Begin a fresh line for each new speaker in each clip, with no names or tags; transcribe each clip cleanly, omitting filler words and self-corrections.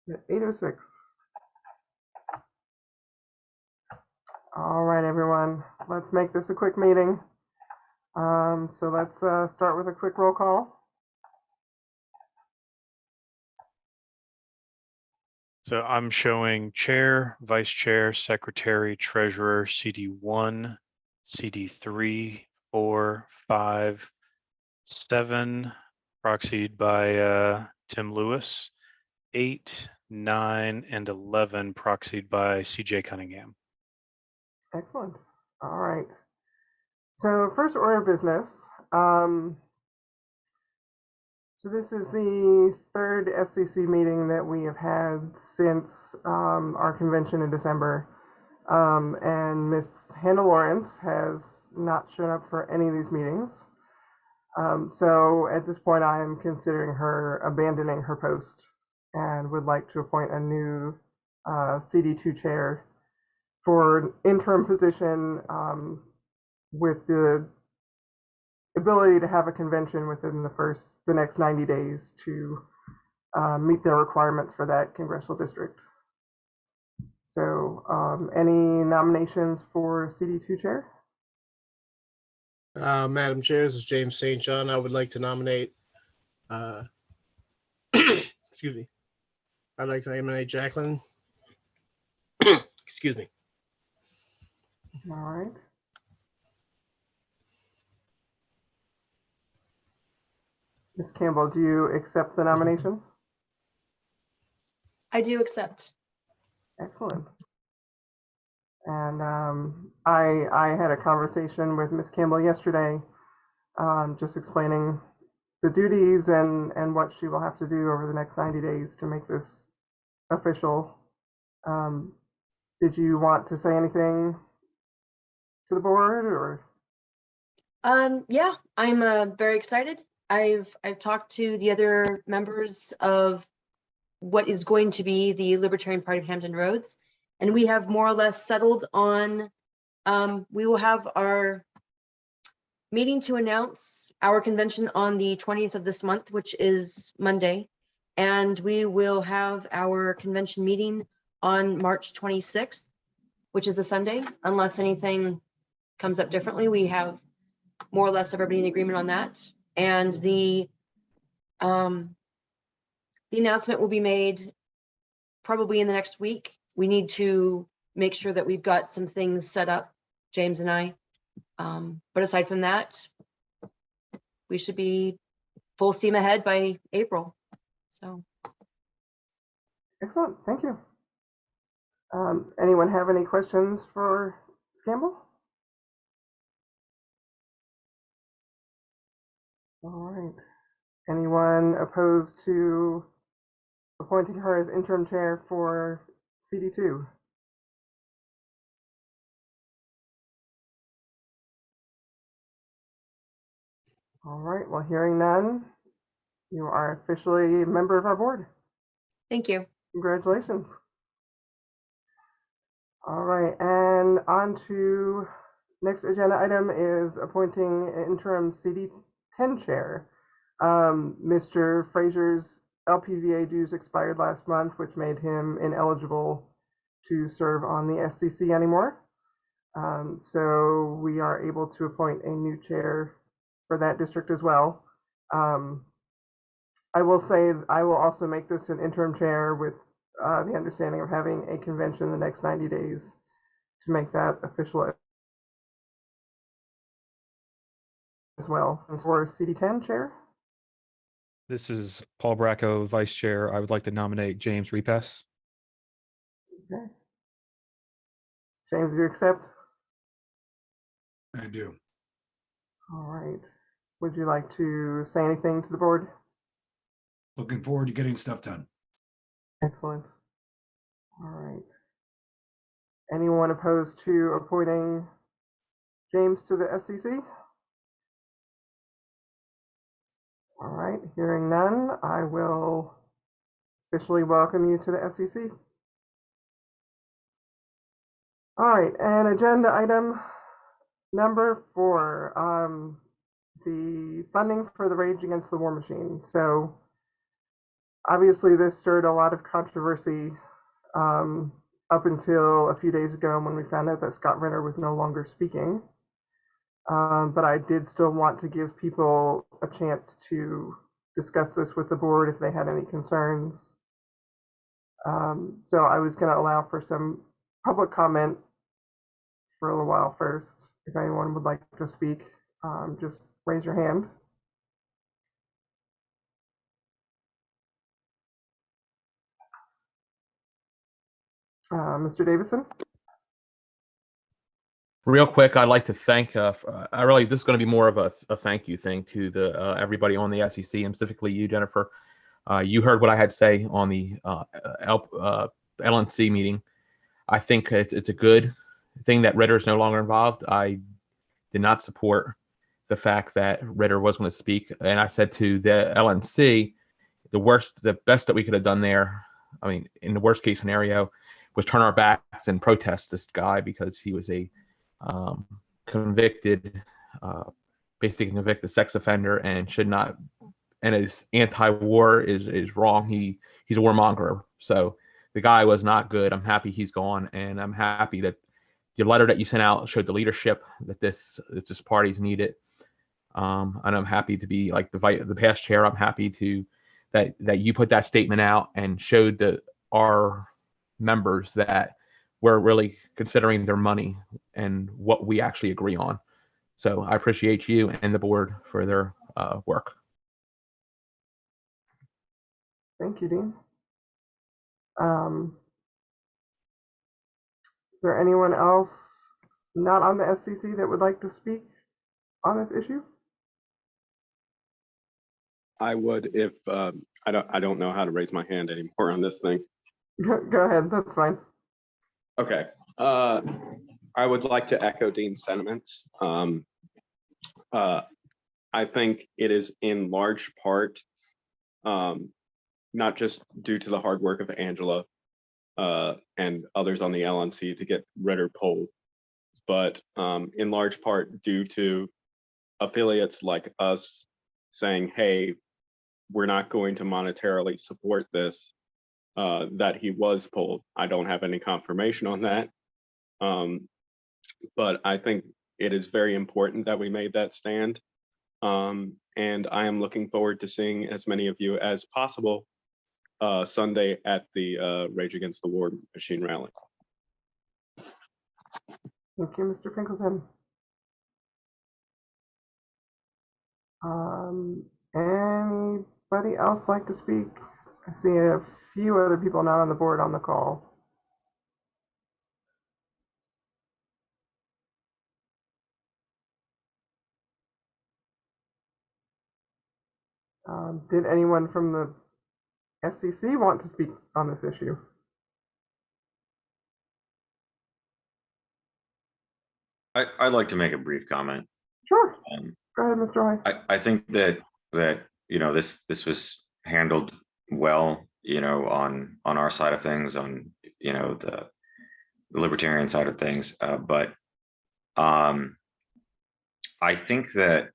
At 8:06. All right, everyone, let's make this a quick meeting. So let's start with a quick roll call.
So I'm showing chair, vice chair, secretary, treasurer, CD1, CD3, 4, 5, 7, proxied by Tim Lewis, 8, 9, and 11 proxied by CJ Cunningham.
Excellent. All right. So first order of business. So this is the third SCC meeting that we have had since our convention in December. And Ms. Hannah Lawrence has not shown up for any of these meetings. So at this point, I am considering her abandoning her post and would like to appoint a new CD2 chair for an interim position with the ability to have a convention within the next 90 days to meet their requirements for that congressional district. So any nominations for CD2 chair?
Madam Chair, this is James St. John. I would like to nominate, excuse me. I'd like to nominate Jacqueline. Excuse me.
All right. Ms. Campbell, do you accept the nomination?
I do accept.
Excellent. And I had a conversation with Ms. Campbell yesterday, just explaining the duties and what she will have to do over the next 90 days to make this official. Did you want to say anything to the board or?
Yeah, I'm very excited. I've talked to the other members of what is going to be the Libertarian Party of Hampton Roads, and we have more or less settled on, we will have our meeting to announce our convention on the 20th of this month, which is Monday, and we will have our convention meeting on March 26th, which is a Sunday, unless anything comes up differently. We have more or less everybody in agreement on that. And the announcement will be made probably in the next week. We need to make sure that we've got some things set up, James and I. But aside from that, we should be full steam ahead by April. So.
Excellent, thank you. Anyone have any questions for Ms. Campbell? All right. Anyone opposed to appointing her as interim chair for CD2? All right, well, hearing none, you are officially a member of our board.
Thank you.
Congratulations. All right, and on to next agenda item is appointing an interim CD10 chair. Mr. Fraser's LPVA dues expired last month, which made him ineligible to serve on the SCC anymore. So we are able to appoint a new chair for that district as well. I will say I will also make this an interim chair with the understanding of having a convention the next 90 days to make that official as well. And for CD10 chair?
This is Paul Bracco, Vice Chair. I would like to nominate James Repass.
Okay. James, do you accept?
I do.
All right. Would you like to say anything to the board?
Looking forward to getting stuff done.
Excellent. All right. Anyone opposed to appointing James to the SCC? All right, hearing none, I will officially welcome you to the SCC. All right, and agenda item number 4, the funding for the Rage Against the War Machine. So obviously this stirred a lot of controversy up until a few days ago when we found out that Scott Ritter was no longer speaking. But I did still want to give people a chance to discuss this with the board if they had any concerns. So I was going to allow for some public comment for a little while first. If anyone would like to speak, just raise your hand. Mr. Davison?
Real quick, I'd like to thank. This is going to be more of a thank you thing to the everybody on the SCC, and specifically you, Jennifer. You heard what I had to say on the LNC meeting. I think it's a good thing that Ritter is no longer involved. I did not support the fact that Ritter was going to speak, and I said to the LNC, the best that we could have done there, I mean, in the worst case scenario, was turn our backs and protest this guy because he was a basically convicted sex offender and should not, and his anti-war is wrong. He's a warmonger. So the guy was not good. I'm happy he's gone, and I'm happy that the letter that you sent out showed the leadership that this party's needed. And I'm happy to be like the past chair. I'm happy to that you put that statement out and showed our members that we're really considering their money and what we actually agree on. So I appreciate you and the board for their work.
Thank you, Dean. Is there anyone else not on the SCC that would like to speak on this issue?
I would if I don't know how to raise my hand anymore on this thing.
Go ahead, that's fine.
Okay. I would like to echo Dean's sentiments. I think it is in large part not just due to the hard work of Angela and others on the LNC to get Ritter pulled, but in large part due to affiliates like us saying, hey, we're not going to monetarily support this, that he was pulled. I don't have any confirmation on that. But I think it is very important that we made that stand. And I am looking forward to seeing as many of you as possible Sunday at the Rage Against the War Machine rally.
Thank you, Mr. Finkelton. Anybody else like to speak? I see a few other people not on the board on the call. Did anyone from the SCC want to speak on this issue?
I'd like to make a brief comment.
Sure. Go ahead, Mr. Hoy.
I think that you know this was handled well, you know, on our side of things, on the libertarian side of things, but I think that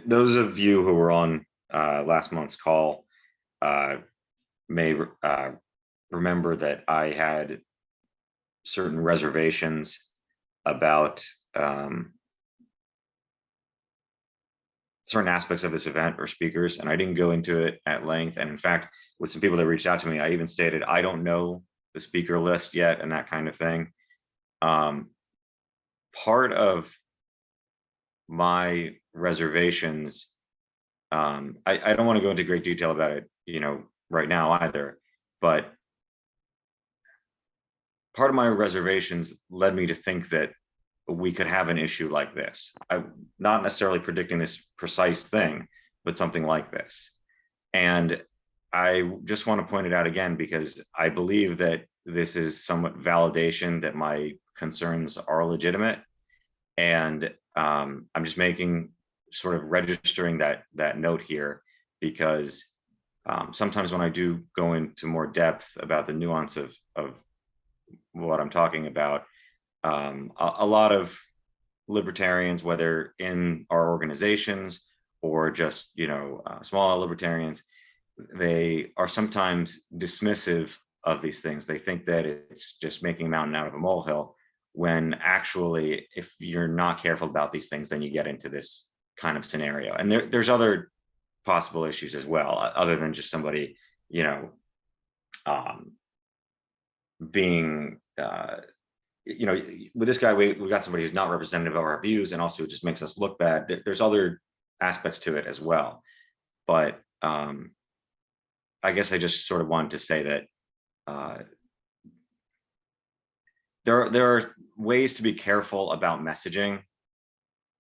those of you who were on last month's call may remember that I had certain reservations about certain aspects of this event or speakers, and I didn't go into it at length. And in fact, with some people that reached out to me, I even stated I don't know the speaker list yet and that kind of thing. Part of my reservations, I don't want to go into great detail about it, right now either, but part of my reservations led me to think that we could have an issue like this. I'm not necessarily predicting this precise thing, but something like this. And I just want to point it out again, because I believe that this is somewhat validation that my concerns are legitimate. And I'm just sort of registering that note here, because sometimes when I do go into more depth about the nuance of what I'm talking about, a lot of libertarians, whether in our organizations or just smaller libertarians, they are sometimes dismissive of these things. They think that it's just making a mountain out of a molehill, when actually, if you're not careful about these things, then you get into this kind of scenario. And there's other possible issues as well, other than just somebody, you know, being, you know, with this guy, we got somebody who's not representative of our views, and also just makes us look bad. There's other aspects to it as well. But I guess I just sort of wanted to say that there are ways to be careful about messaging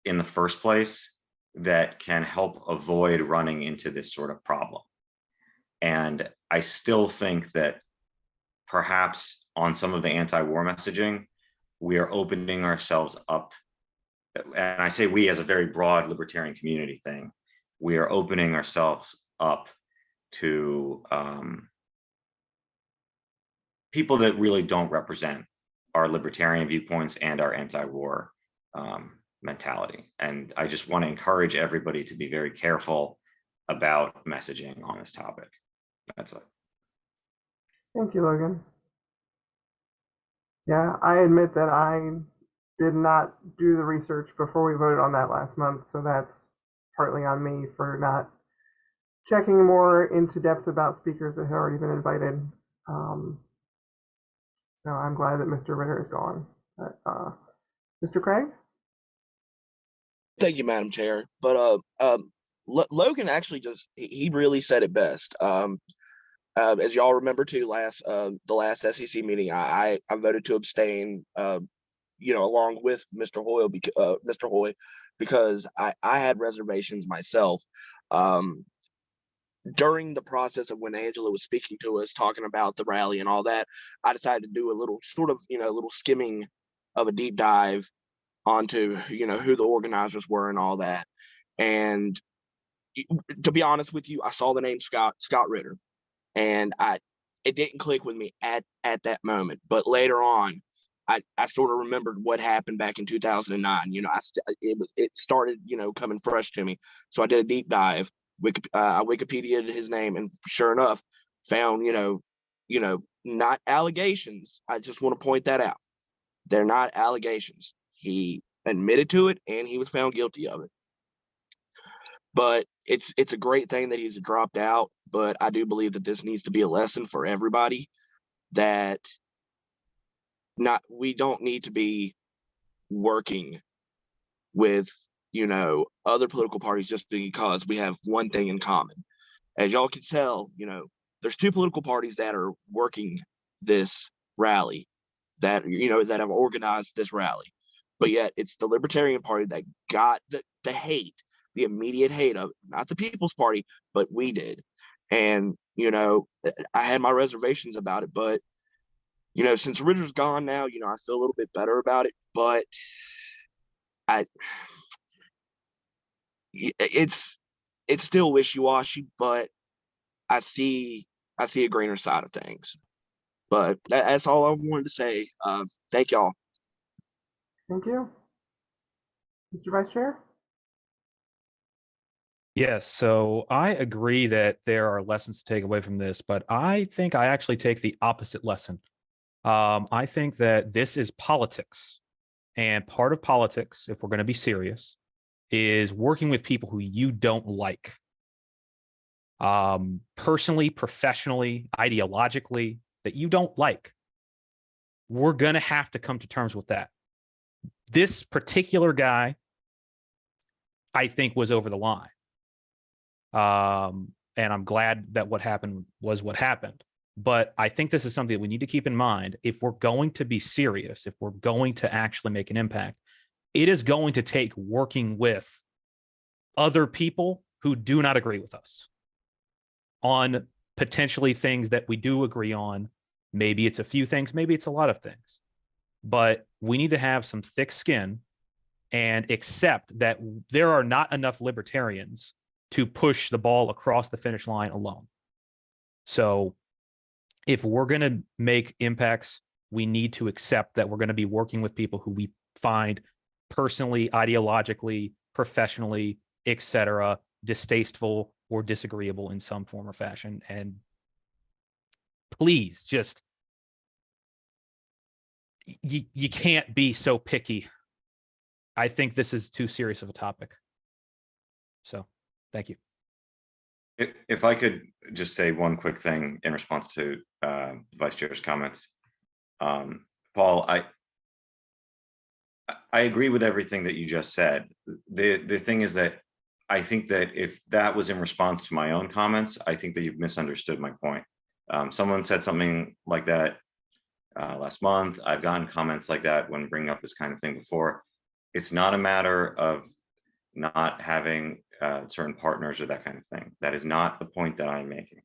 in the first place that can help avoid running into this sort of problem. And I still think that perhaps on some of the anti-war messaging, we are opening ourselves up. And I say we as a very broad libertarian community thing. We are opening ourselves up to people that really don't represent our libertarian viewpoints and our anti-war mentality. And I just want to encourage everybody to be very careful about messaging on this topic. That's it.
Thank you, Logan. Yeah, I admit that I did not do the research before we voted on that last month, so that's partly on me for not checking more into depth about speakers that had already been invited. So I'm glad that Mr. Ritter is gone. Mr. Craig?
Thank you, Madam Chair. But Logan actually he really said it best. As y'all remember too, the last SCC meeting, I voted to abstain, you know, along with Mr. Hoy, because I had reservations myself. During the process of when Angela was speaking to us, talking about the rally and all that, I decided to do a little sort of, you know, a little skimming of a deep dive onto, you know, who the organizers were and all that. And to be honest with you, I saw the name Scott Ritter, and it didn't click with me at that moment. But later on, I sort of remembered what happened back in 2009. You know, it started, you know, coming fresh to me. So I did a deep dive. I Wikipedia'd his name, and sure enough, found, you know, not allegations. I just want to point that out. They're not allegations. He admitted to it, and he was found guilty of it. But it's a great thing that he's dropped out. But I do believe that this needs to be a lesson for everybody, that we don't need to be working with, you know, other political parties just because we have one thing in common. As y'all can tell, you know, there's two political parties that are working this rally, that, you know, that have organized this rally. But yet it's the Libertarian Party that got the hate, the immediate hate of, not the People's Party, but we did. And, you know, I had my reservations about it, but, you know, since Ritter's gone now, you know, I feel a little bit better about it. But it's still wishy-washy, but I see a greener side of things. But that's all I wanted to say. Thank y'all.
Thank you. Mr. Vice Chair?
Yes, so I agree that there are lessons to take away from this, but I think I actually take the opposite lesson. I think that this is politics, and part of politics, if we're going to be serious, is working with people who you don't like. Personally, professionally, ideologically, that you don't like. We're going to have to come to terms with that. This particular guy, I think, was over the line. And I'm glad that what happened was what happened. But I think this is something that we need to keep in mind. If we're going to be serious, if we're going to actually make an impact, it is going to take working with other people who do not agree with us on potentially things that we do agree on. Maybe it's a few things, maybe it's a lot of things. But we need to have some thick skin and accept that there are not enough libertarians to push the ball across the finish line alone. So if we're going to make impacts, we need to accept that we're going to be working with people who we find personally, ideologically, professionally, etc., distasteful, or disagreeable in some form or fashion. And please just, you can't be so picky. I think this is too serious of a topic. So thank you.
If I could just say one quick thing in response to Vice Chair's comments. Paul, I agree with everything that you just said. The thing is that I think that if that was in response to my own comments, I think that you've misunderstood my point. Someone said something like that last month. I've gotten comments like that when bringing up this kind of thing before. It's not a matter of not having certain partners or that kind of thing. That is not the point that I'm making.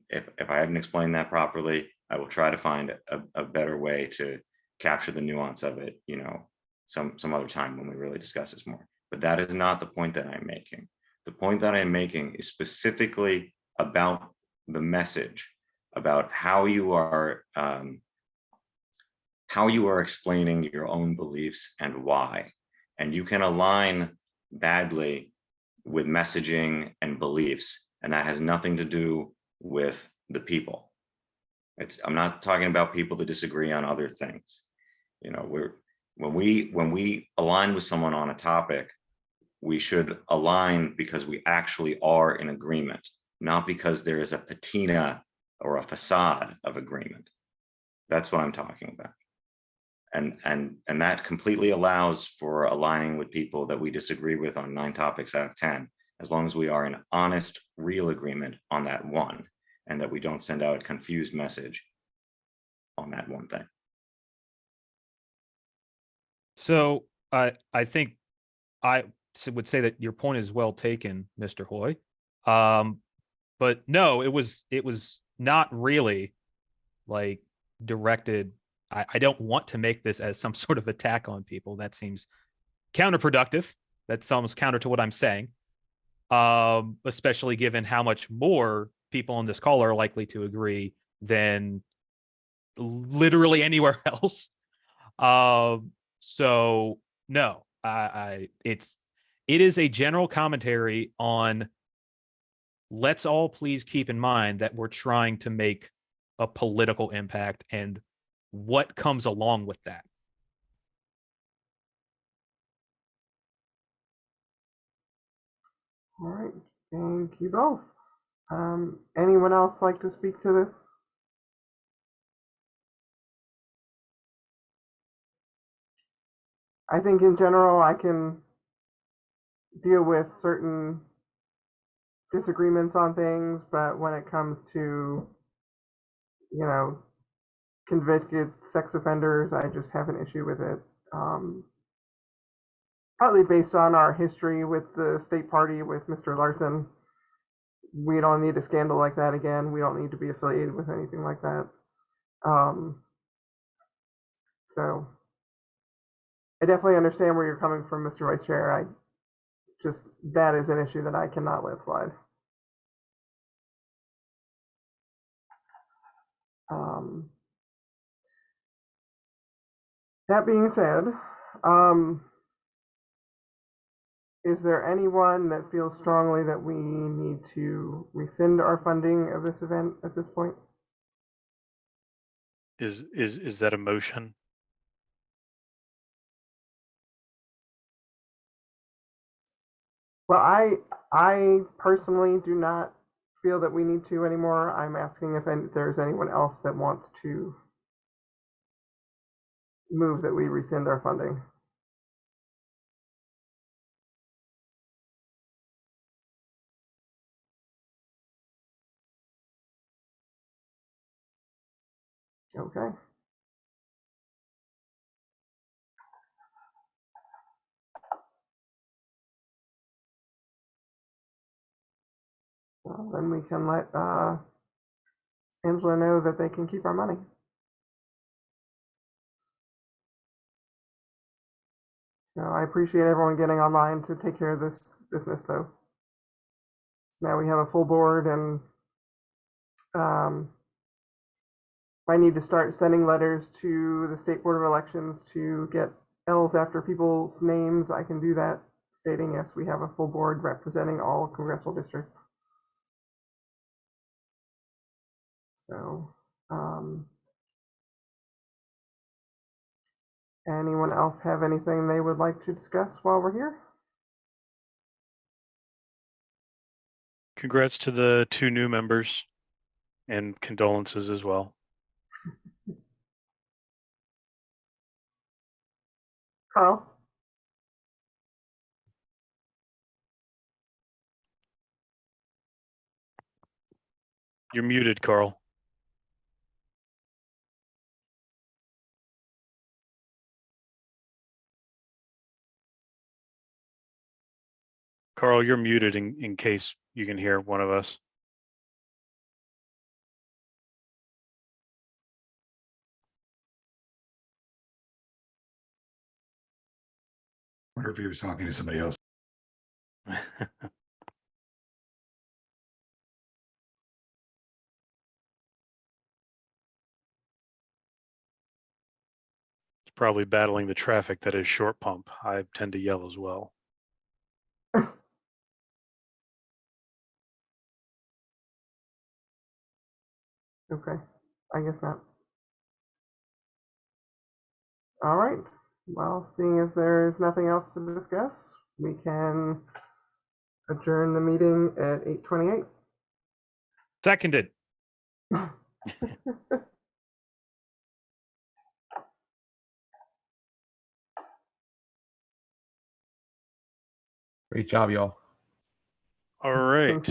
If I hadn't explained that properly, I will try to find a better way to capture the nuance of it, you know, some other time when we really discuss this more. But that is not the point that I'm making. The point that I'm making is specifically about the message, about how you are explaining your own beliefs and why. And you can align badly with messaging and beliefs, and that has nothing to do with the people. I'm not talking about people that disagree on other things. You know, when we align with someone on a topic, we should align because we actually are in agreement, not because there is a patina or a facade of agreement. That's what I'm talking about. And that completely allows for aligning with people that we disagree with on 9 topics out of 10, as long as we are in honest, real agreement on that one, and that we don't send out a confused message on that one thing.
So I think I would say that your point is well taken, Mr. Hoy. But no, it was not really like directed. I don't want to make this as some sort of attack on people. That seems counterproductive. That's almost counter to what I'm saying. Especially given how much more people on this call are likely to agree than literally anywhere else. So no, it is a general commentary on, let's all please keep in mind that we're trying to make a political impact and what comes along with that.
All right, thank you both. Anyone else like to speak to this? I think in general I can deal with certain disagreements on things, but when it comes to, you know, convicted sex offenders, I just have an issue with it. Partly based on our history with the state party with Mr. Larson. We don't need a scandal like that again. We don't need to be affiliated with anything like that. So I definitely understand where you're coming from, Mr. Vice Chair. That is an issue that I cannot let slide. That being said, is there anyone that feels strongly that we need to rescind our funding of this event at this point?
Is that a motion?
Well, I personally do not feel that we need to anymore. I'm asking if there's anyone else that wants to move that we rescind our funding. Okay. Well, then we can let Angela know that they can keep our money. So I appreciate everyone getting online to take care of this business, though. So now we have a full board, and I need to start sending letters to the State Board of Elections to get L's after people's names. I can do that stating, yes, we have a full board representing all congressional districts. So, anyone else have anything they would like to discuss while we're here?
Congrats to the 2 new members and condolences as well.
Carl?
You're muted, Carl. Carl, you're muted in case you can hear one of us.
Wonder if he was talking to somebody else.
Probably battling the traffic that is Short Pump. I tend to yell as well.
Okay, I guess not. All right. Well, seeing as there is nothing else to discuss, we can adjourn the meeting at 8:28.
Seconded.
Great job, y'all.
All right.